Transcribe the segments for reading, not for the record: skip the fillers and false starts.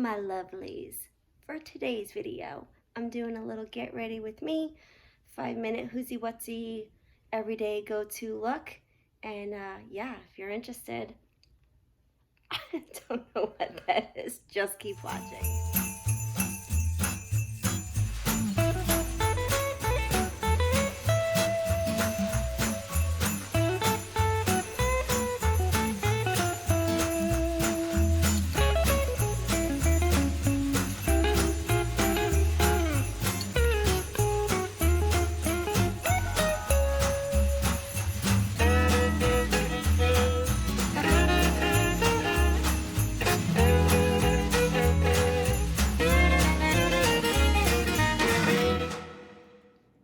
my lovelies. For today's video, I'm doing a little get ready with me, 5-minute whoozy whatsy everyday go-to look. And yeah, if you're interested, I don't know what that is, just keep watching.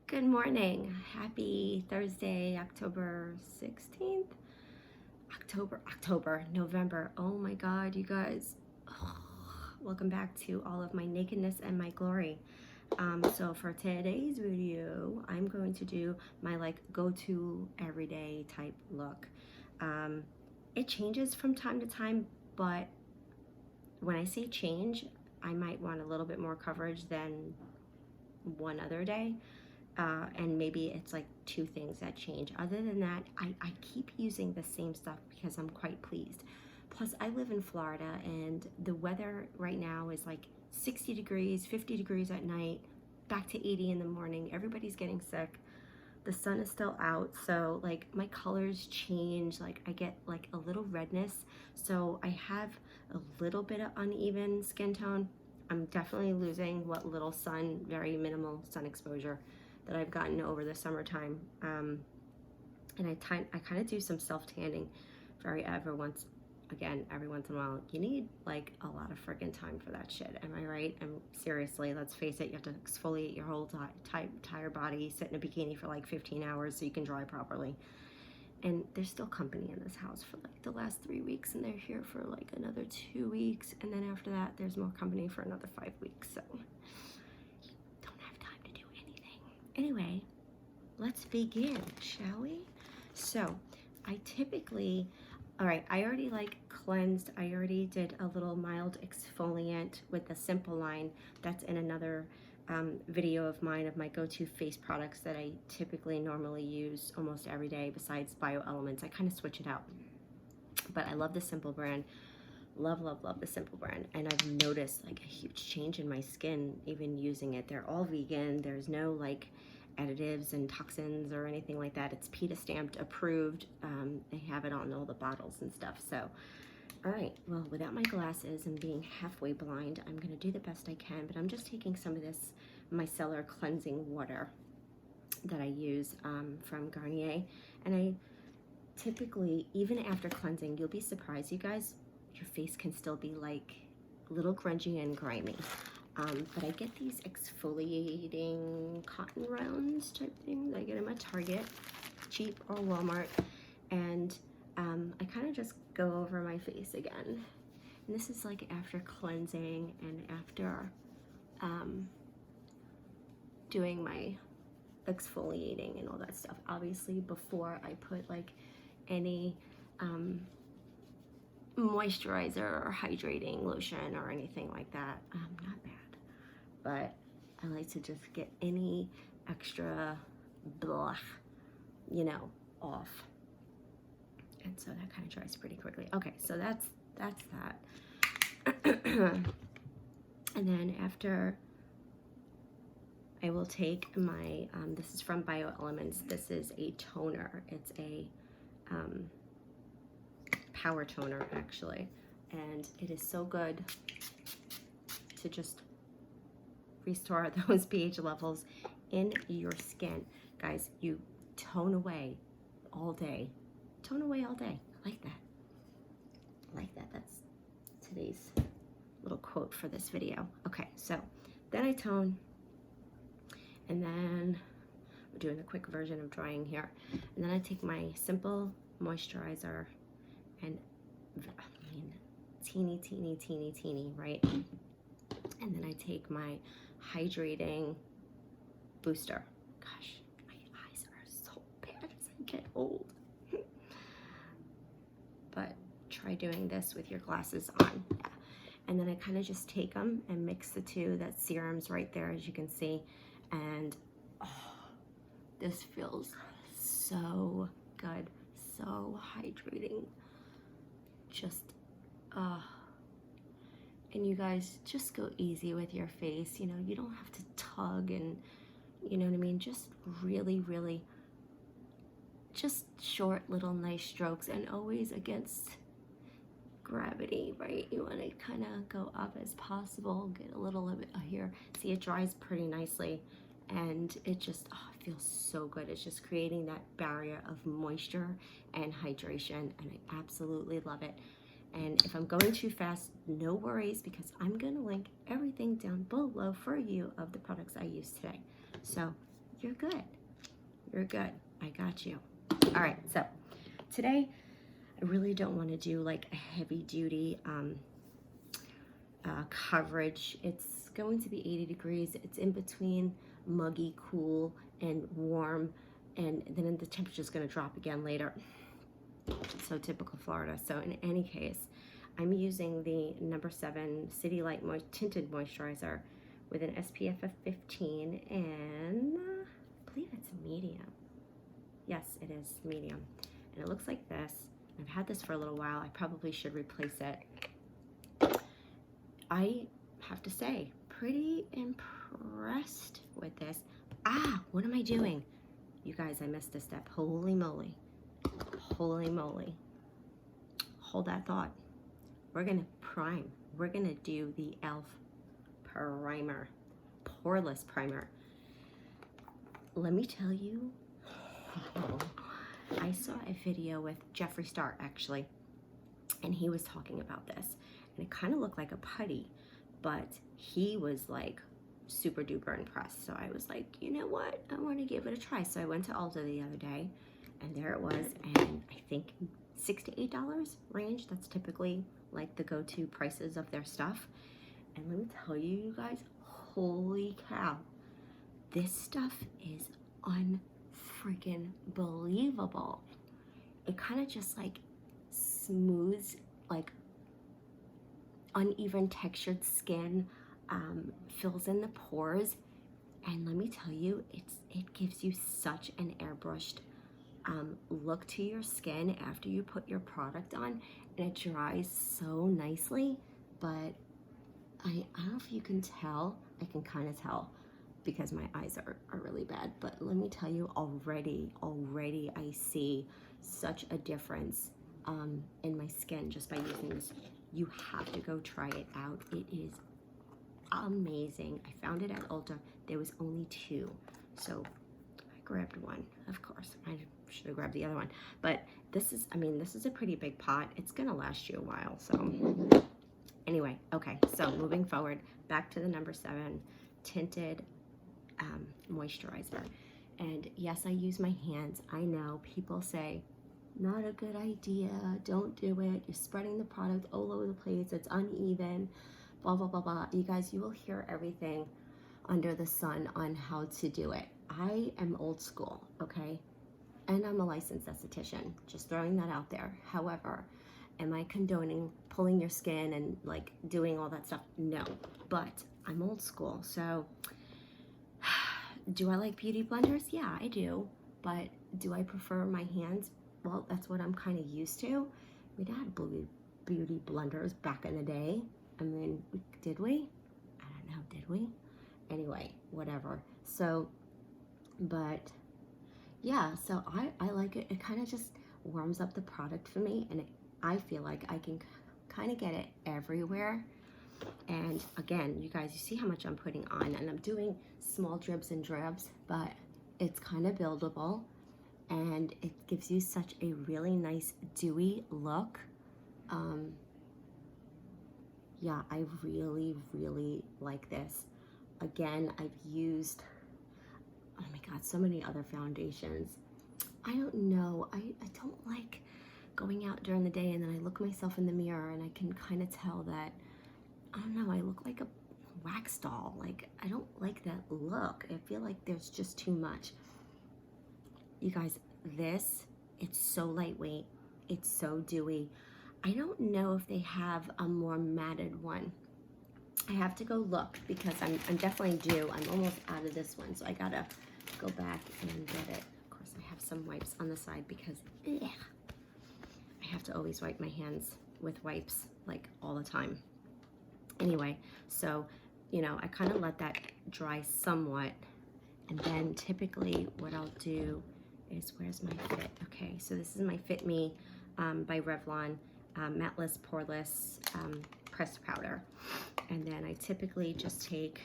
Good morning. Happy Thursday, October 16th. November. Oh my God, you guys. Welcome back to all of my nakedness and my glory. So for today's video, I'm going to do my go-to everyday type look. It changes from time to time, but when I say change, I might want a little bit more coverage than one other day. And maybe it's like 2 things that change. Other than that, I keep using the same stuff because I'm quite pleased. Plus, I live in Florida and the weather right now is like 60 degrees, 50 degrees at night, back to 80 in the morning. Everybody's getting sick. The sun is still out, so like my colors change. Like I get like a little redness, so I have a little bit of uneven skin tone. I'm definitely losing what little sun, very minimal sun exposure that I've gotten over the summertime. And I kind of do some self-tanning every once in a while. You need like a lot of friggin' time for that shit. Am I right? And seriously, let's face it, you have to exfoliate your whole entire body, sit in a bikini for like 15 hours so you can dry properly. And there's still company in this house for like the last 3 weeks, and they're here for like another 2 weeks, and then after that there's more company for another 5 weeks. So anyway, let's begin, shall we? So I typically, all right, I already cleansed. I already did a little mild exfoliant with the Simple line. That's in another video of mine of my go-to face products that I typically normally use almost every day besides BioElements. I kind of switch it out. But I love the Simple brand. Love the Simple brand. And I've noticed like a huge change in my skin even using it. They're all vegan. There's no like additives and toxins or anything like that. It's PETA stamped, approved. They have it on all the bottles and stuff. So, all right, well, without my glasses and being halfway blind, I'm gonna do the best I can, but I'm just taking some of this micellar cleansing water that I use from Garnier. And I typically, even after cleansing, you'll be surprised, you guys, your face can still be like a little grungy and grimy. But I get these exfoliating cotton rounds type things. I get them at Target, cheap, or Walmart. And I kind of just go over my face again. And this is like after cleansing and after doing my exfoliating and all that stuff. Obviously, before I put like any moisturizer or hydrating lotion or anything like that. Not bad, but I like to just get any extra blah, off. And so that kind of dries pretty quickly. Okay, so that's that. And then after, I will take my, this is from BioElements. This is a toner. It's a power toner actually, and it is so good to just restore those pH levels in your skin. Guys, you tone away all day. I like that. That's today's little quote for this video. Okay, so then I tone, and then we're doing a quick version of drying here, and then I take my Simple moisturizer and teeny, right? And then I take my hydrating booster. Gosh, my eyes are so bad as I get old. But try doing this with your glasses on. And then I kind of just take them and mix the two. That serum's right there, as you can see. And oh, this feels so good, so hydrating. Just, and you guys just go easy with your face. You know, you don't have to tug and, you know what I mean? Just really, really, just short little nice strokes, and always against gravity, right? You want to kind of go up as possible, get a little bit here. See, it dries pretty nicely, and it just it feels so good. It's just creating that barrier of moisture and hydration, and I absolutely love it. And if I'm going too fast, no worries, because I'm going to link everything down below for you of the products I use today. So you're good. You're good. I got you. All right, so today I really don't want to do like a heavy duty coverage. It's going to be 80 degrees. It's in between muggy, cool, and warm, and then the temperature is going to drop again later. So typical Florida. So in any case, I'm using the number 7 City Light Tinted Moisturizer with an SPF of 15, and I believe it's medium. Yes, it is medium. And it looks like this. I've had this for a little while. I probably should replace it. I have to say, pretty impressed with this. What am I doing? You guys, I missed a step. Holy moly. Holy moly. Hold that thought. We're gonna prime. We're gonna do the e.l.f. primer, poreless primer. Let me tell you, I saw a video with Jeffree Star actually, and he was talking about this, and it kind of looked like a putty, but he was like super duper impressed. So I was like, you know what? I want to give it a try. So I went to Ulta the other day, and there it was, and I think $6 to $8 range. That's typically like the go-to prices of their stuff. And let me tell you, you guys, holy cow, this stuff is unfreaking believable. It kind of just like smooths like uneven textured skin, fills in the pores, and let me tell you, it gives you such an airbrushed look to your skin after you put your product on, and it dries so nicely. But I don't know if you can tell. I can kind of tell because my eyes are really bad, but let me tell you, already I see such a difference in my skin just by using this. You have to go try it out. It is amazing. I found it at Ulta. There was only 2, so I grabbed one. Of course, I should have grabbed the other one. But this is, I mean, this is a pretty big pot. It's gonna last you a while. So anyway, okay. So moving forward, back to the number 7 tinted moisturizer. And yes, I use my hands. I know people say, not a good idea, don't do it, you're spreading the product all over the place, it's uneven, blah blah blah blah. You guys, you will hear everything under the sun on how to do it. I am old school, okay, and I'm a licensed esthetician, just throwing that out there. However, am I condoning pulling your skin and like doing all that stuff? No, but I'm old school. So do I like beauty blenders? Yeah, I do. But do I prefer my hands? Well, that's what I'm kind of used to. We had beauty blenders back in the day. I mean, did we? I don't know, did we? Anyway, whatever. So, but yeah, so I like it. It kind of just warms up the product for me, and I feel like I can kind of get it everywhere. And again, you guys, you see how much I'm putting on, and I'm doing small dribs and drabs, but it's kind of buildable. And it gives you such a really nice dewy look. Yeah, I really like this. Again, I've used, oh my God, so many other foundations. I don't know, I don't like going out during the day and then I look myself in the mirror and I can kind of tell that, I don't know, I look like a wax doll. Like, I don't like that look. I feel like there's just too much. You guys, this, it's so lightweight, it's so dewy. I don't know if they have a more matted one. I have to go look because I'm definitely due. I'm almost out of this one, so I gotta go back and get it. Of course, I have some wipes on the side because I have to always wipe my hands with wipes like all the time. Anyway, so, you know, I kind of let that dry somewhat. And then typically what I'll do is, where's my Fit? Okay, so this is my Fit Me by Revlon Matteless Poreless pressed powder. And then I typically just take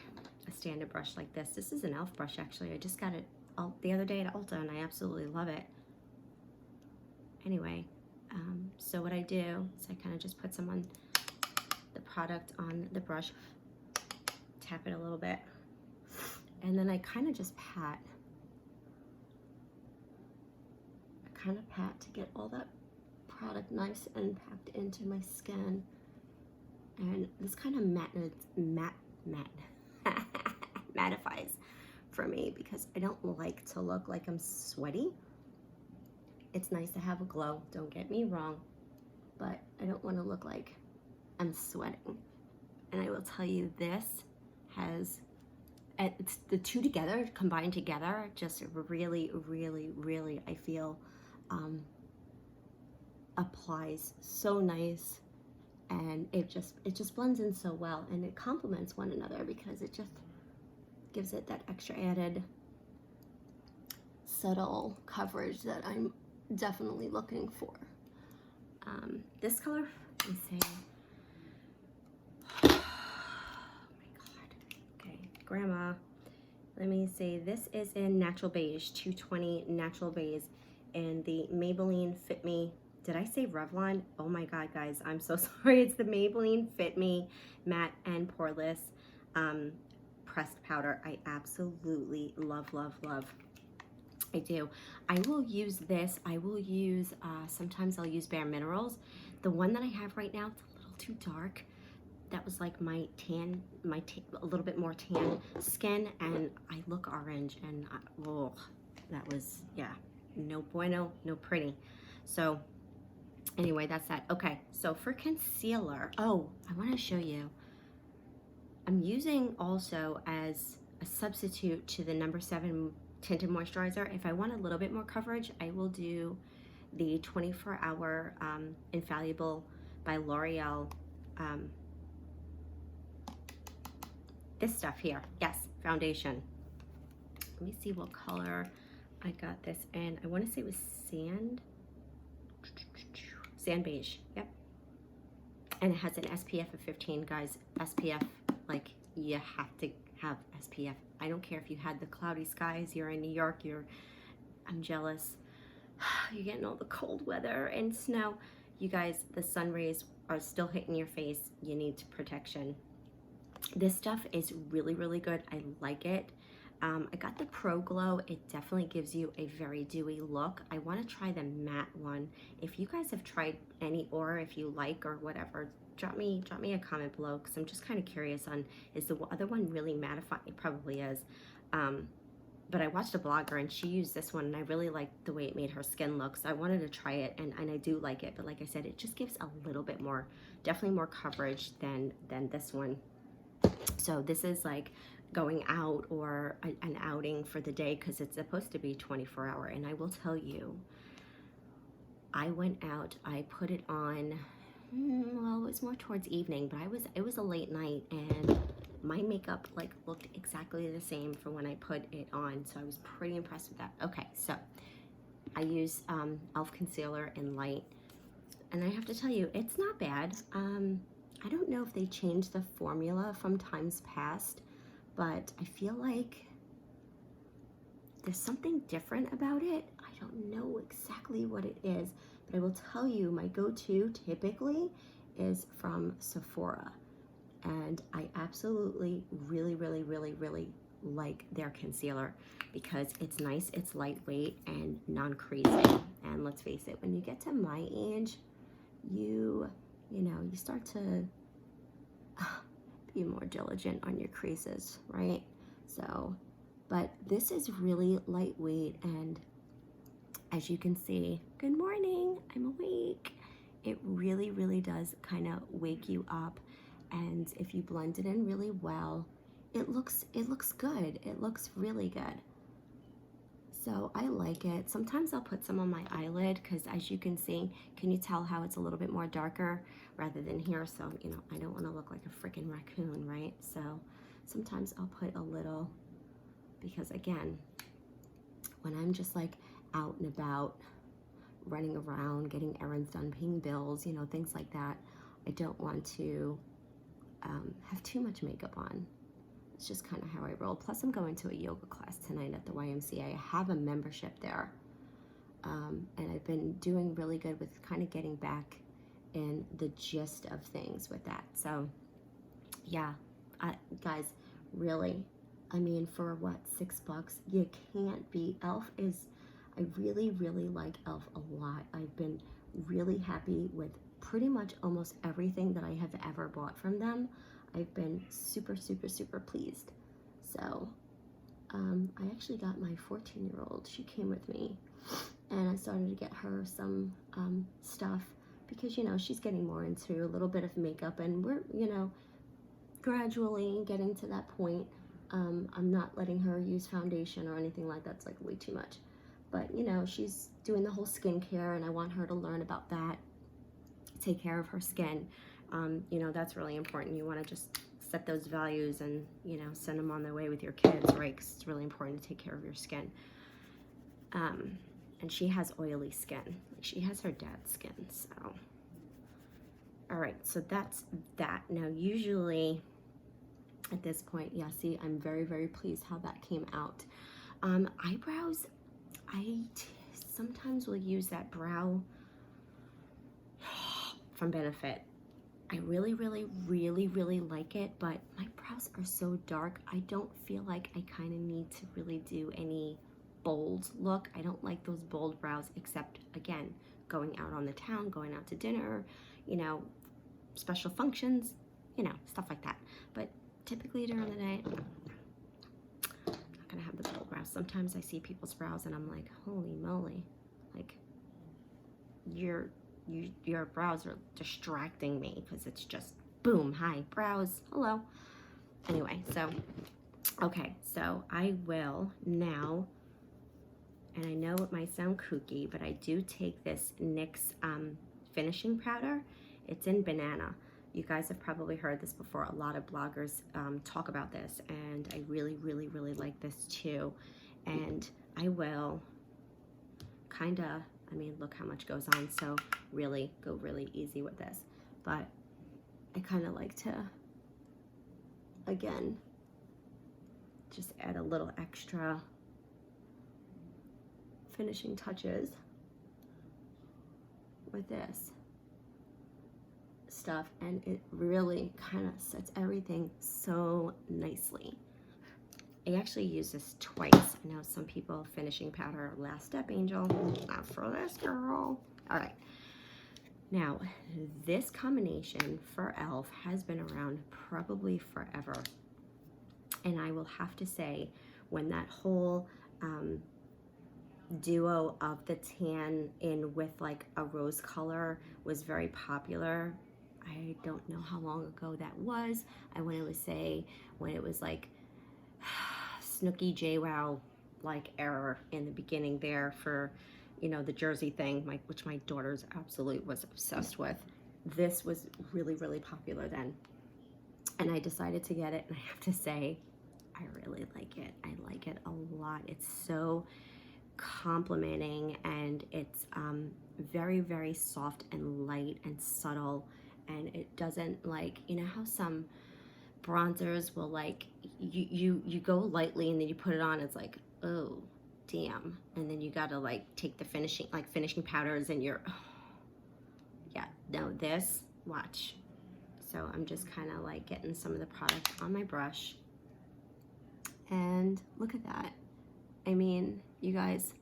a standard brush like this. This is an e.l.f. brush, actually. I just got it the other day at Ulta, and I absolutely love it. Anyway, so what I do is I kind of just put some on the product on the brush, tap it a little bit, and then I kind of just pat. I kind of pat to get all that product nice and packed into my skin. And this kind of mattifies for me because I don't like to look like I'm sweaty. It's nice to have a glow, don't get me wrong, but I don't want to look like I'm sweating. And I will tell you, this has, it's the two together, combined together, just really, really, really, I feel, applies so nice. And it just blends in so well, and it complements one another because it just gives it that extra added subtle coverage that I'm definitely looking for. This color, let me see. Oh my God. Okay, Grandma. Let me see. This is in Natural Beige, 220 Natural Beige, in the Maybelline Fit Me. Did I say Revlon? Oh my God, guys, I'm so sorry. It's the Maybelline Fit Me Matte and Poreless pressed powder. I absolutely love, love, love. I do. I will use this. I will use, sometimes I'll use Bare Minerals. The one that I have right now, it's a little too dark. That was like my tan, a little bit more tan skin, and I look orange, and oh, that was, yeah, no bueno, no pretty. So anyway, that's that. Okay, so for concealer, oh, I want to show you. I'm using also as a substitute to the No. 7 tinted moisturizer. If I want a little bit more coverage, I will do the 24-hour Infallible by L'Oreal. This stuff here, yes, foundation. Let me see what color I got this in. I want to say it was sand beige, yep. And it has an SPF of 15, guys. SPF, like, you have to have SPF. I don't care if you had the cloudy skies, you're in New York, I'm jealous. You're getting all the cold weather and snow. You guys, the sun rays are still hitting your face. You need protection. This stuff is really, really good. I like it. I got the Pro Glow. It definitely gives you a very dewy look. I want to try the matte one. If you guys have tried any, or if you like or whatever, drop me a comment below, because I'm just kind of curious on, is the other one really mattifying? It probably is. But I watched a blogger and she used this one, and I really liked the way it made her skin look. So I wanted to try it, and I do like it. But like I said, it just gives a little bit more, definitely more coverage than this one. So this is like going out or an outing for the day, because it's supposed to be 24-hour. And I will tell you, I went out, I put it on, well, it was more towards evening, but it was a late night, and my makeup like looked exactly the same from when I put it on. So I was pretty impressed with that. Okay, so I use e.l.f. concealer in light, and I have to tell you, it's not bad. I don't know if they changed the formula from times past, but I feel like there's something different about it. I don't know exactly what it is, but I will tell you, my go-to typically is from Sephora, and I absolutely really, really, really, really like their concealer because it's nice, it's lightweight, and non-creasing. And let's face it, when you get to my age, you know, you start to be more diligent on your creases, right? So, but this is really lightweight, and as you can see, good morning, I'm awake. it really, really does kind of wake you up. And if you blend it in really well, it looks good. It looks really good. So I like it. Sometimes I'll put some on my eyelid because, as you can see, can you tell how it's a little bit more darker rather than here? So, you know, I don't want to look like a freaking raccoon, right? So sometimes I'll put a little, because again, when I'm just like out and about, running around, getting errands done, paying bills, you know, things like that, I don't want to have too much makeup on. It's just kind of how I roll. Plus, I'm going to a yoga class tonight at the YMCA. I have a membership there. And I've been doing really good with kind of getting back in the gist of things with that. So, yeah, guys, really, I mean, for what, $6? You can't beat e.l.f. I really, really like e.l.f. a lot. I've been really happy with pretty much almost everything that I have ever bought from them. I've been super, super, super pleased. So I actually got my 14-year-old. She came with me, and I started to get her some stuff because, you know, she's getting more into a little bit of makeup, and we're, you know, gradually getting to that point. I'm not letting her use foundation or anything like that. It's like way too much. But, you know, she's doing the whole skincare, and I want her to learn about that, take care of her skin. You know, that's really important. You want to just set those values and, you know, send them on their way with your kids, right? Because it's really important to take care of your skin. And she has oily skin. She has her dad's skin, so. All right, so that's that. Now, usually at this point, yeah, see, I'm very, very pleased how that came out. Eyebrows, I sometimes will use that brow from Benefit. I really, really, really, really like it, but my brows are so dark. I don't feel like I kind of need to really do any bold look. I don't like those bold brows, except, again, going out on the town, going out to dinner, you know, special functions, you know, stuff like that. But typically during the day, I'm not gonna have the bold brows. Sometimes I see people's brows and I'm like, holy moly, like, your brows are distracting me because it's just boom, hi, brows, hello. Anyway, so, okay, so I will now, and I know it might sound kooky, but I do take this NYX finishing powder. It's in banana. You guys have probably heard this before. A lot of bloggers talk about this, and I really, really, really like this too. And I will kind of, I mean, look how much goes on, so really go really easy with this. But I kind of like to, again, just add a little extra finishing touches with this stuff, and it really kind of sets everything so nicely. I actually use this twice. I know some people, finishing powder, last step, Angel, not for this girl. All right. Now, this combination for e.l.f. has been around probably forever. And I will have to say, when that whole duo of the tan in with like a rose color was very popular, I don't know how long ago that was. I want to say when it was like Snooki JWoww like era in the beginning there for, you know, the jersey thing, which my daughter's absolutely was obsessed with. This was really, really popular then. And I decided to get it, and I have to say, I really like it. I like it a lot. It's so complimenting, and it's very, very soft and light and subtle, and it doesn't, like, you know how some bronzers will, like, you go lightly and then you put it on, it's like, oh damn, and then you gotta like take the finishing powders and you're, oh. Yeah, no, this, watch. So I'm just kind of like getting some of the product on my brush, and look at that. I mean, you guys,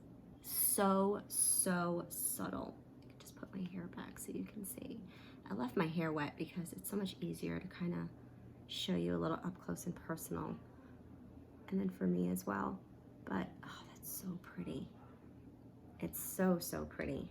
so subtle. I can just put my hair back so you can see. I left my hair wet because it's so much easier to kind of show you a little up close and personal, and then for me as well. But oh, that's so pretty. It's so pretty.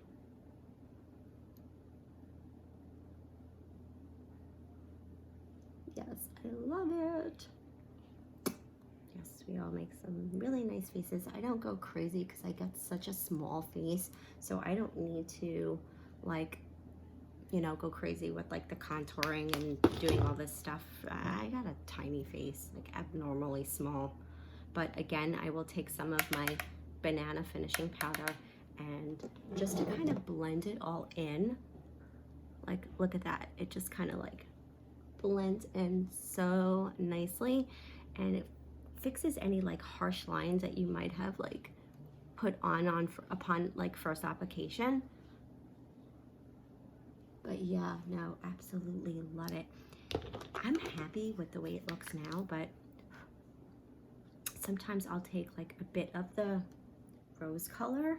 we all make some really nice faces. I don't go crazy because I got such a small face, so I don't need to like, you know, go crazy with like the contouring and doing all this stuff. I got a tiny face, like abnormally small. But again, I will take some of my banana finishing powder and just to kind of blend it all in. Like, look at that. It just kind of like blends in so nicely, and it fixes any like harsh lines that you might have like put upon like first application. But yeah, no, absolutely love it. I'm happy with the way it looks now, but sometimes I'll take like a bit of the rose color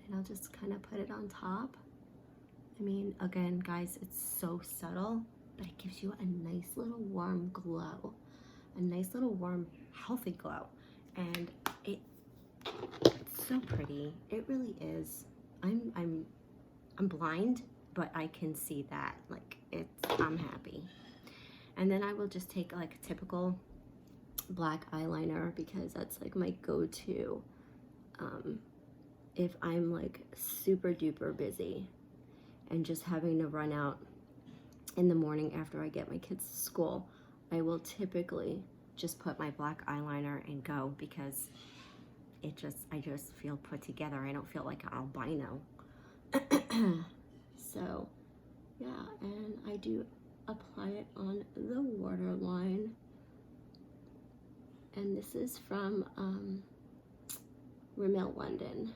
and I'll just kind of put it on top. I mean, again, guys, it's so subtle, but it gives you a nice little warm glow, a nice little warm, healthy glow. And it's so pretty. It really is. I'm blind, but I can see that. Like, I'm happy. And then I will just take like a typical black eyeliner because that's like my go-to if I'm like super duper busy and just having to run out in the morning after I get my kids to school. I will typically just put my black eyeliner and go because I just feel put together. I don't feel like an albino. So yeah, and I do apply it on the waterline. And this is from Rimmel London.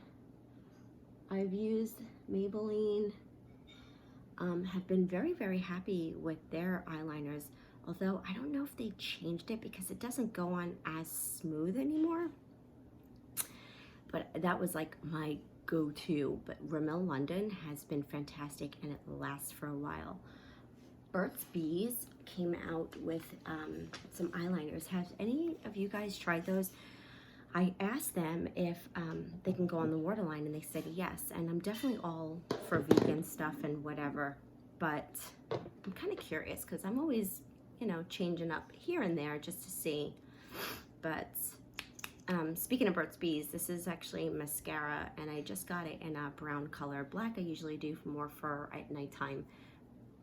I've used Maybelline, have been very, very happy with their eyeliners, although I don't know if they changed it because it doesn't go on as smooth anymore. But that was like my go-to. But Rimmel London has been fantastic and it lasts for a while. Burts Bees came out with some eyeliners. Have any of you guys tried those? I asked them if they can go on the waterline and they said yes. And I'm definitely all for vegan stuff and whatever, but I'm kind of curious because I'm always, you know, changing up here and there just to see. But speaking of Burt's Bees, this is actually mascara and I just got it in a brown color. Black I usually do more for at nighttime.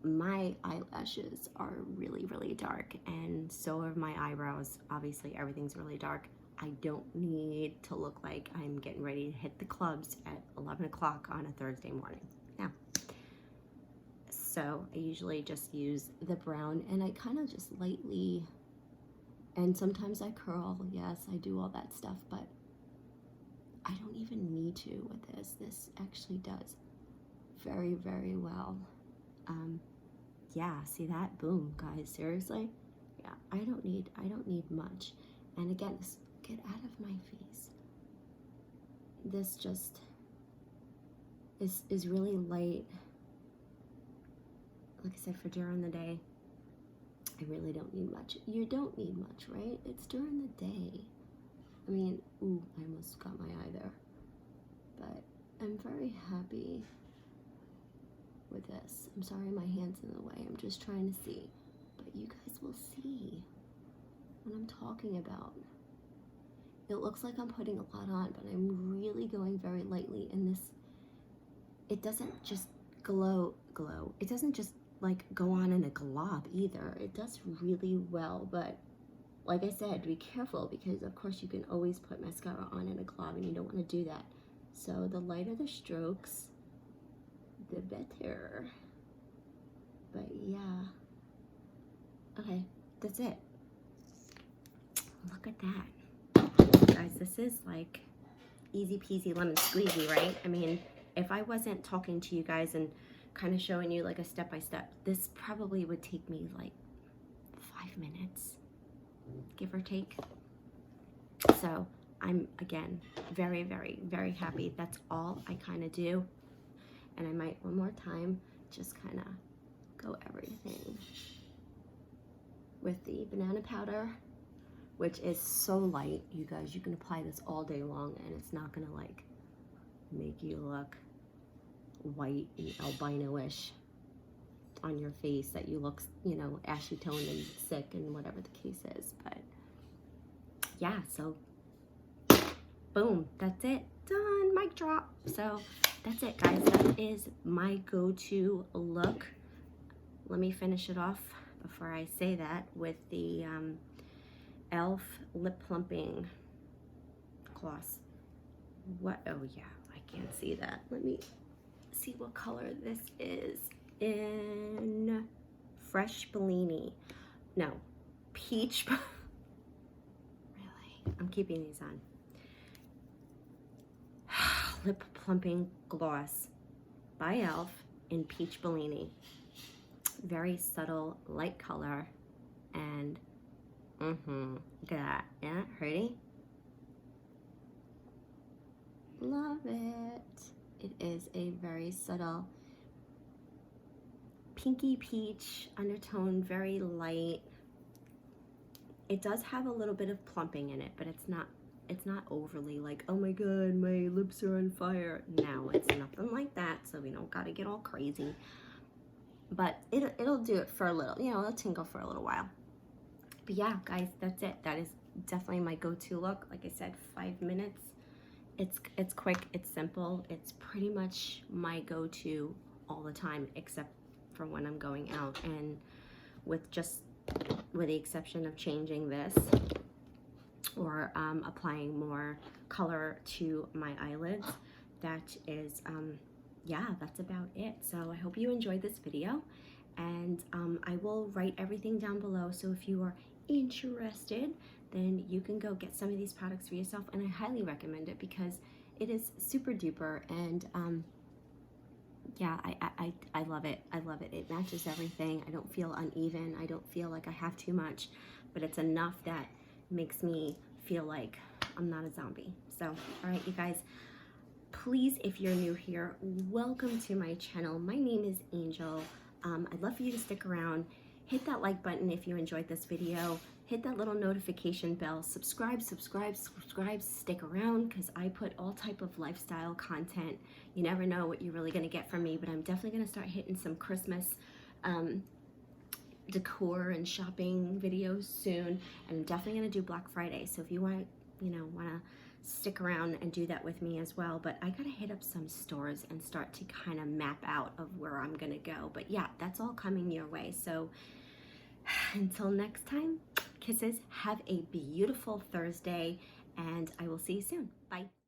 My eyelashes are really, really dark and so are my eyebrows. Obviously everything's really dark. I don't need to look like I'm getting ready to hit the clubs at 11 o'clock on a Thursday morning. Yeah. So I usually just use the brown and I kind of just lightly, and sometimes I curl. Yes, I do all that stuff, but I don't even need to with this. This actually does very, very well. Yeah, see that? Boom, guys, seriously? Yeah, I don't need much. And again, get out of my face. This just is really light. Like I said, for during the day, I really don't need much. You don't need much, right? It's during the day. I mean, ooh, I almost got my eye there. But I'm very happy with this. I'm sorry my hand's in the way. I'm just trying to see. But you guys will see what I'm talking about. It looks like I'm putting a lot on, but I'm really going very lightly. And this, it doesn't just glow. It doesn't just like go on in a glob either. It does really well, but like I said, be careful because of course you can always put mascara on in a glob and you don't want to do that. So the lighter the strokes, the better. But yeah. Okay, that's it. Look at that. Guys, this is like easy peasy lemon squeezy, right? I mean, if I wasn't talking to you guys and kind of showing you like a step-by-step, this probably would take me like 5 minutes, give or take. So I'm, again, very, very, very happy. That's all I kind of do. And I might one more time just kind of go everything with the banana powder, which is so light, you guys. You can apply this all day long and it's not gonna like make you look white and albino-ish on your face, that you look, you know, ashy toned and sick and whatever the case is. But yeah, so boom, that's it. Done, mic drop. So that's it, guys. That is my go-to look. Let me finish it off before I say that with the e.l.f. lip plumping gloss. What? Oh yeah, I can't see that. Let me see what color this is in. Fresh Bellini. No, peach. Really? I'm keeping these on. Lip plumping gloss by e.l.f. in peach Bellini. Very subtle, light color, and look at that. Yeah, pretty. Love it. It is a very subtle pinky peach undertone, very light. It does have a little bit of plumping in it, but it's not overly like, oh my god, my lips are on fire. No, it's nothing like that, so we don't gotta get all crazy. But it'll do it for a little, you know, it'll tingle for a little while. But yeah, guys, that's it. That is definitely my go-to look. Like I said, 5 minutes. It's quick, it's simple, it's pretty much my go-to all the time, except for when I'm going out, and with the exception of changing this or applying more color to my eyelids. That is yeah, that's about it. So I hope you enjoyed this video, and I will write everything down below, so if you are interested, then you can go get some of these products for yourself, and I highly recommend it because it is super duper, and yeah, I love it. I love it. It matches everything. I don't feel uneven. I don't feel like I have too much, but it's enough that makes me feel like I'm not a zombie. So, all right, you guys, please, if you're new here, welcome to my channel. My name is Angel. I'd love for you to stick around. Hit that like button if you enjoyed this video. Hit that little notification bell. Subscribe, stick around, because I put all type of lifestyle content. You never know what you're really going to get from me, but I'm definitely going to start hitting some Christmas decor and shopping videos soon, and I'm definitely going to do Black Friday. So if you want to stick around and do that with me as well. But I got to hit up some stores and start to kind of map out of where I'm going to go. But yeah, that's all coming your way. So until next time, kisses, have a beautiful Thursday, and I will see you soon. Bye.